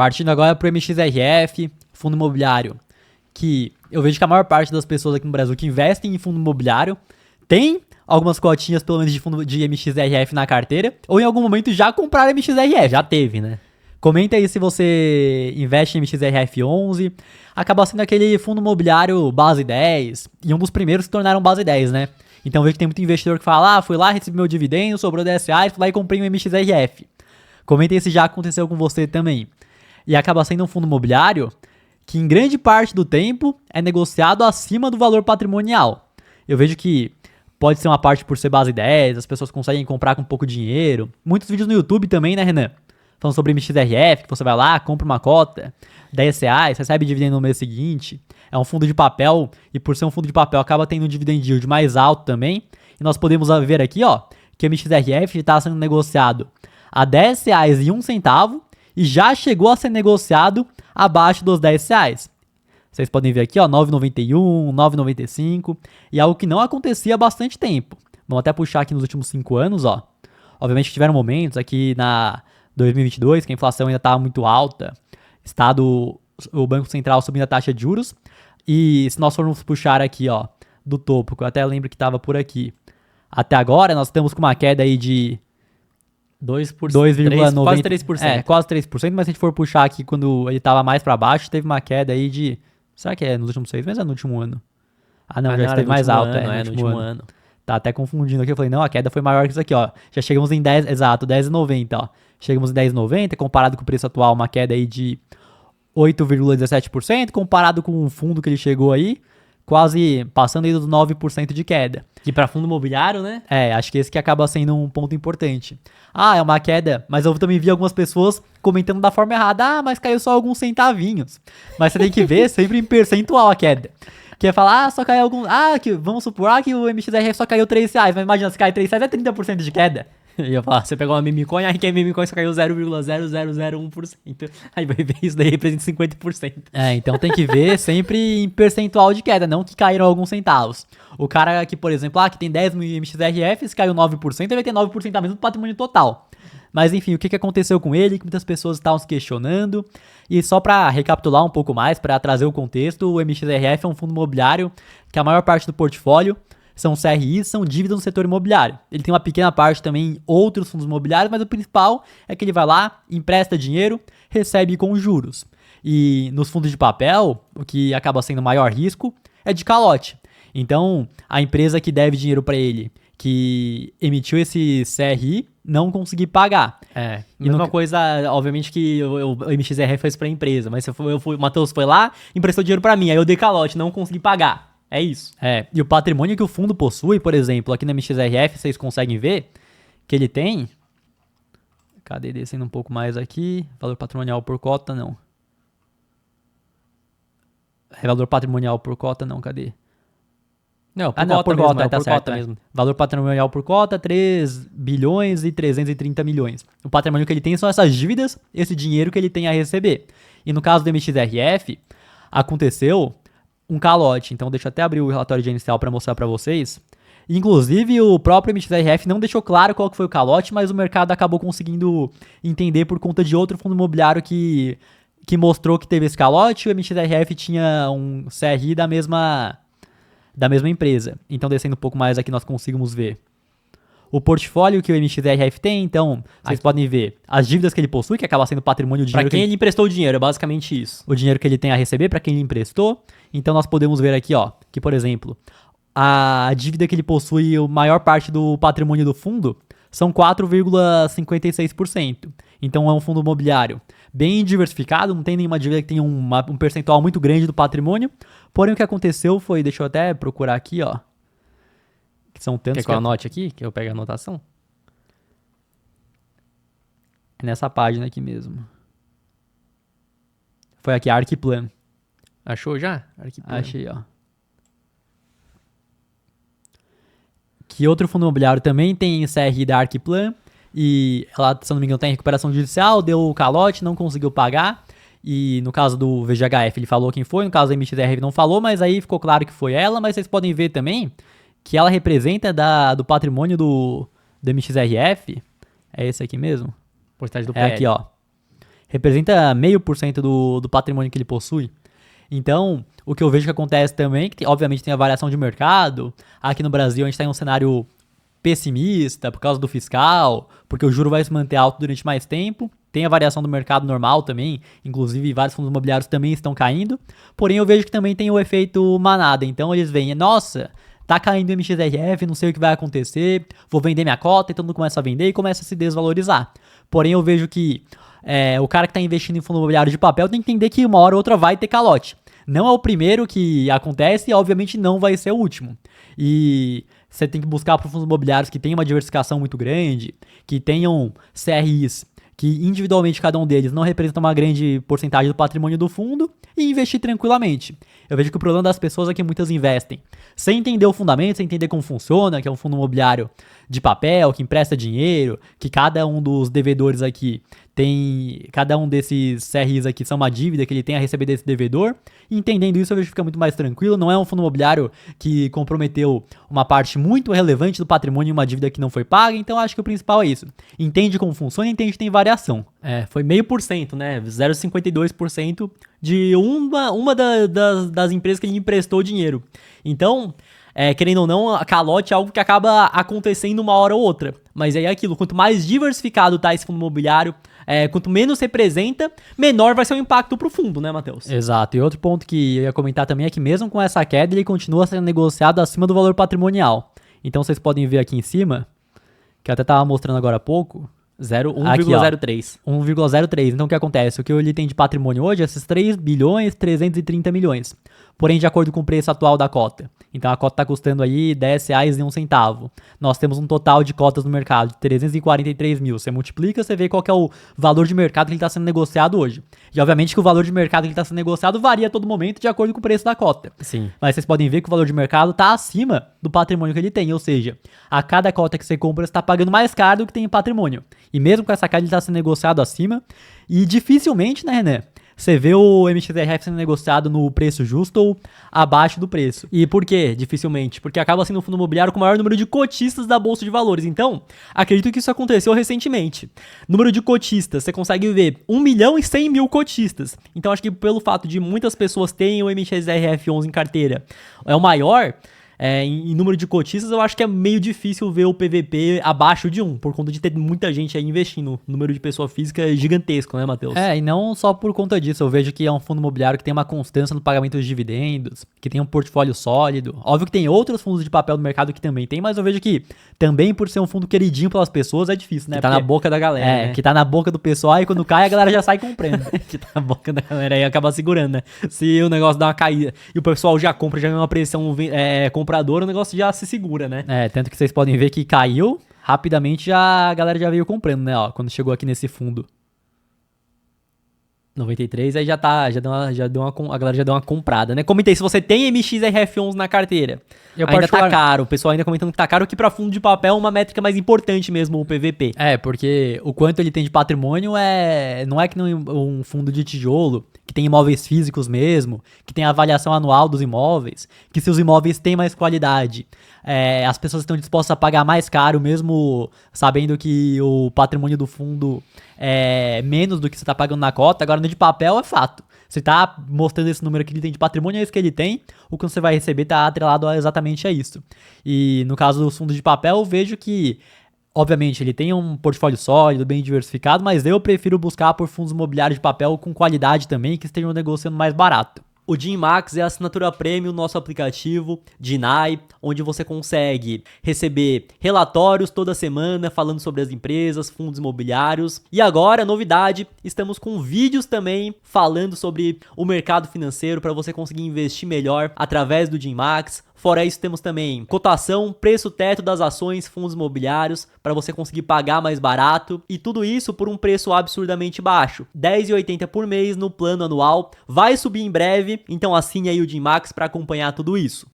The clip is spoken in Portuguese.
Partindo agora para o MXRF, fundo imobiliário, que eu vejo que a maior parte das pessoas aqui no Brasil que investem em fundo imobiliário tem algumas cotinhas, pelo menos, de fundo de MXRF na carteira, ou em algum momento já compraram MXRF. Já teve, né? Comenta aí se você investe em MXRF11. Acaba sendo aquele fundo imobiliário base 10, e um dos primeiros que se tornaram base 10, né? Então vejo que tem muito investidor que fala, fui lá, recebi meu dividendo, sobrou 10 reais, fui lá e comprei um MXRF. Comenta aí se já aconteceu com você também. E acaba sendo um fundo imobiliário que em grande parte do tempo é negociado acima do valor patrimonial. Eu vejo que pode ser uma parte por ser base 10, as pessoas conseguem comprar com pouco dinheiro. Muitos vídeos no YouTube também, né, Renan? Falando sobre MXRF, que você vai lá, compra uma cota, 10 reais, recebe dividendo no mês seguinte. É um fundo de papel, e por ser um fundo de papel, acaba tendo um dividend yield mais alto também. E nós podemos ver aqui, que o MXRF está sendo negociado a R$10,01 e já chegou a ser negociado abaixo dos R$10. Vocês podem ver aqui, 9,91, 9,95, e algo que não acontecia há bastante tempo. Vamos até puxar aqui nos últimos 5 anos, Obviamente tiveram momentos aqui na 2022 que a inflação ainda estava muito alta, o Banco Central subindo a taxa de juros, e se nós formos puxar aqui, do topo, que eu até lembro que estava por aqui, até agora nós estamos com uma queda aí de 2,90, quase 3%. Quase 3%, mas se a gente for puxar aqui quando ele estava mais para baixo, teve uma queda aí de... Será que é nos últimos 6 meses ou é no último ano? Não, já esteve mais alta. No último ano. Tá até confundindo aqui, eu falei, não, a queda foi maior que isso aqui, Já chegamos em 10, exato, 10,90, Chegamos em 10,90, comparado com o preço atual, uma queda aí de 8,17%, comparado com o fundo que ele chegou aí, quase passando aí dos 9% de queda. E para fundo imobiliário, né? Acho que esse que acaba sendo um ponto importante. É uma queda, mas eu também vi algumas pessoas comentando da forma errada. Mas caiu só alguns centavinhos. Mas você tem que ver sempre em percentual a queda. Que é falar, só caiu alguns... vamos supor que o MXRF só caiu R$3. Mas imagina, se cai R$3 é 30% de queda. Eu ia falar, você pegou uma meme coin, aí que a meme coin só caiu 0,0001%. Aí vai ver isso daí representa 50%. Então tem que ver sempre em percentual de queda, não que caíram alguns centavos. O cara que, por exemplo, que tem 10 mil MXRFs, caiu 9%, ele vai ter 9% a menos do patrimônio total. Mas enfim, o que aconteceu com ele, que muitas pessoas estavam se questionando. E só para recapitular um pouco mais, para trazer o contexto, o MXRF é um fundo imobiliário que a maior parte do portfólio são CRIs, são dívidas no setor imobiliário. Ele tem uma pequena parte também em outros fundos imobiliários, mas o principal é que ele vai lá, empresta dinheiro, recebe com juros. E nos fundos de papel, o que acaba sendo o maior risco é de calote. Então, a empresa que deve dinheiro para ele, que emitiu esse CRI, não conseguir pagar. Mesma coisa, obviamente que o MXRF fez para a empresa, mas o Matheus foi lá, emprestou dinheiro para mim, aí eu dei calote, não consegui pagar. É isso. E o patrimônio que o fundo possui, por exemplo, aqui no MXRF, vocês conseguem ver que ele tem... Cadê? Descendo um pouco mais aqui. Valor patrimonial por cota, não. Valor patrimonial por cota, não. Cadê? Não, por cota, tá certo. Mesmo. Valor patrimonial por cota, 3 bilhões e 330 milhões. O patrimônio que ele tem são essas dívidas, esse dinheiro que ele tem a receber. E no caso do MXRF, aconteceu um calote. Então deixa eu até abrir o relatório de inicial para mostrar para vocês. Inclusive o próprio MXRF não deixou claro qual que foi o calote, mas o mercado acabou conseguindo entender por conta de outro fundo imobiliário que mostrou que teve esse calote. O MXRF tinha um CRI da mesma empresa. Então descendo um pouco mais aqui nós conseguimos ver o portfólio que o MXRF tem. Então vocês podem ver as dívidas que ele possui, que acaba sendo patrimônio, o dinheiro para quem ele emprestou o dinheiro, é basicamente isso. O dinheiro que ele tem a receber para quem ele emprestou. Então nós podemos ver aqui, que por exemplo, a dívida que ele possui, a maior parte do patrimônio do fundo, são 4,56%. Então é um fundo imobiliário bem diversificado, não tem nenhuma dívida que tenha um percentual muito grande do patrimônio. Porém o que aconteceu foi, deixa eu até procurar aqui, que são tantos... Quer que eu anote aqui, que eu pegue a anotação? É nessa página aqui mesmo. Foi aqui, a Arquiplan. Achou já? Arquiplan. Achei, Que outro fundo imobiliário também tem CRI da Arquiplan, e ela, se eu não me engano, tem recuperação judicial, deu calote, não conseguiu pagar. E no caso do VGHF ele falou quem foi, no caso da MXRF não falou, mas aí ficou claro que foi ela. Mas vocês podem ver também que ela representa do patrimônio do MXRF. É esse aqui mesmo? Porcentagem do PL. É aqui, representa 0,5% do patrimônio que ele possui. Então, o que eu vejo que acontece também, que obviamente tem a variação de mercado, aqui no Brasil a gente está em um cenário pessimista por causa do fiscal, porque o juro vai se manter alto durante mais tempo, tem a variação do mercado normal também, inclusive vários fundos imobiliários também estão caindo, porém eu vejo que também tem o efeito manada, então eles veem, nossa, tá caindo o MXRF, não sei o que vai acontecer, vou vender minha cota, e todo mundo começa a vender e começa a se desvalorizar. Porém eu vejo que o cara que está investindo em fundo imobiliário de papel tem que entender que uma hora ou outra vai ter calote. Não é o primeiro que acontece e obviamente não vai ser o último. E você tem que buscar para fundos imobiliários que tenham uma diversificação muito grande, que tenham CRIs que individualmente cada um deles não representa uma grande porcentagem do patrimônio do fundo e investir tranquilamente. Eu vejo que o problema das pessoas é que muitas investem sem entender o fundamento, sem entender como funciona, que é um fundo imobiliário de papel, que empresta dinheiro, que cada um dos devedores aqui tem, cada um desses CRIs aqui são uma dívida que ele tem a receber desse devedor. E entendendo isso, eu vejo que fica muito mais tranquilo. Não é um fundo imobiliário que comprometeu uma parte muito relevante do patrimônio em uma dívida que não foi paga. Então, acho que o principal é isso. Entende como funciona e entende que tem variação. Foi 0,5%, né? 0,52% de uma das empresas que ele emprestou dinheiro. Então, querendo ou não, a calote é algo que acaba acontecendo uma hora ou outra. Mas aí é aquilo, quanto mais diversificado tá esse fundo imobiliário, quanto menos representa, menor vai ser o impacto pro fundo, né, Matheus? Exato. E outro ponto que eu ia comentar também é que mesmo com essa queda, ele continua sendo negociado acima do valor patrimonial. Então vocês podem ver aqui em cima, que eu até estava mostrando agora há pouco, 1,03. 1,03. Então o que acontece? O que ele tem de patrimônio hoje é esses 3 bilhões 330 milhões. Porém, de acordo com o preço atual da cota. Então a cota está custando aí R$10,01. Nós temos um total de cotas no mercado de 343 mil. Você multiplica, você vê qual que é o valor de mercado que ele está sendo negociado hoje. E obviamente que o valor de mercado que ele está sendo negociado varia a todo momento de acordo com o preço da cota. Sim. Mas vocês podem ver que o valor de mercado está acima do patrimônio que ele tem. Ou seja, a cada cota que você compra, você está pagando mais caro do que tem em patrimônio. E mesmo com essa queda, ele está sendo negociado acima. E dificilmente, né, René? Você vê o MXRF sendo negociado no preço justo ou abaixo do preço. E por quê? Dificilmente. Porque acaba sendo um fundo imobiliário com o maior número de cotistas da Bolsa de Valores. Então, acredito que isso aconteceu recentemente. Número de cotistas, você consegue ver 1 milhão e 100 mil cotistas. Então, acho que pelo fato de muitas pessoas terem o MXRF11 em carteira, é o maior. Em número de cotistas, eu acho que é meio difícil ver o PVP abaixo de 1, por conta de ter muita gente aí investindo. O número de pessoa física é gigantesco, né, Matheus? E não só por conta disso. Eu vejo que é um fundo imobiliário que tem uma constância no pagamento de dividendos, que tem um portfólio sólido. Óbvio que tem outros fundos de papel no mercado que também tem, mas eu vejo que também por ser um fundo queridinho pelas pessoas é difícil, né? Que tá na boca da galera, né? Que tá na boca do pessoal e quando cai a galera já sai comprando. Que tá na boca da galera e acaba segurando, né? Se o negócio dá uma caída e o pessoal já compra, já vem uma pressão compradora, o negócio já se segura, né? Tanto que vocês podem ver que caiu, rapidamente a galera já veio comprando, né? Ó, quando chegou aqui nesse fundo 93, aí a galera já deu uma comprada, né? Comentei, se você tem MXRF11 na carteira, ainda tá caro, o pessoal ainda comentando que tá caro, que pra fundo de papel é uma métrica mais importante mesmo, o PVP. Porque o quanto ele tem de patrimônio não é que um fundo de tijolo, que tem imóveis físicos mesmo, que tem a avaliação anual dos imóveis, que se os imóveis têm mais qualidade, as pessoas estão dispostas a pagar mais caro, mesmo sabendo que o patrimônio do fundo é menos do que você está pagando na cota. Agora, no de papel é fato. Você está mostrando esse número que ele tem de patrimônio, é isso que ele tem, o que você vai receber está atrelado exatamente a isso. E no caso dos fundos de papel, eu vejo que, obviamente, ele tem um portfólio sólido, bem diversificado, mas eu prefiro buscar por fundos imobiliários de papel com qualidade também, que estejam negociando mais barato. O DinMax é a assinatura premium, nosso aplicativo DinAI, onde você consegue receber relatórios toda semana falando sobre as empresas, fundos imobiliários. E agora, novidade, estamos com vídeos também falando sobre o mercado financeiro para você conseguir investir melhor através do DinMax. Fora isso, temos também cotação, preço teto das ações, fundos imobiliários, para você conseguir pagar mais barato. E tudo isso por um preço absurdamente baixo. R$ 10,80 por mês no plano anual. Vai subir em breve, então assine aí o DinMax para acompanhar tudo isso.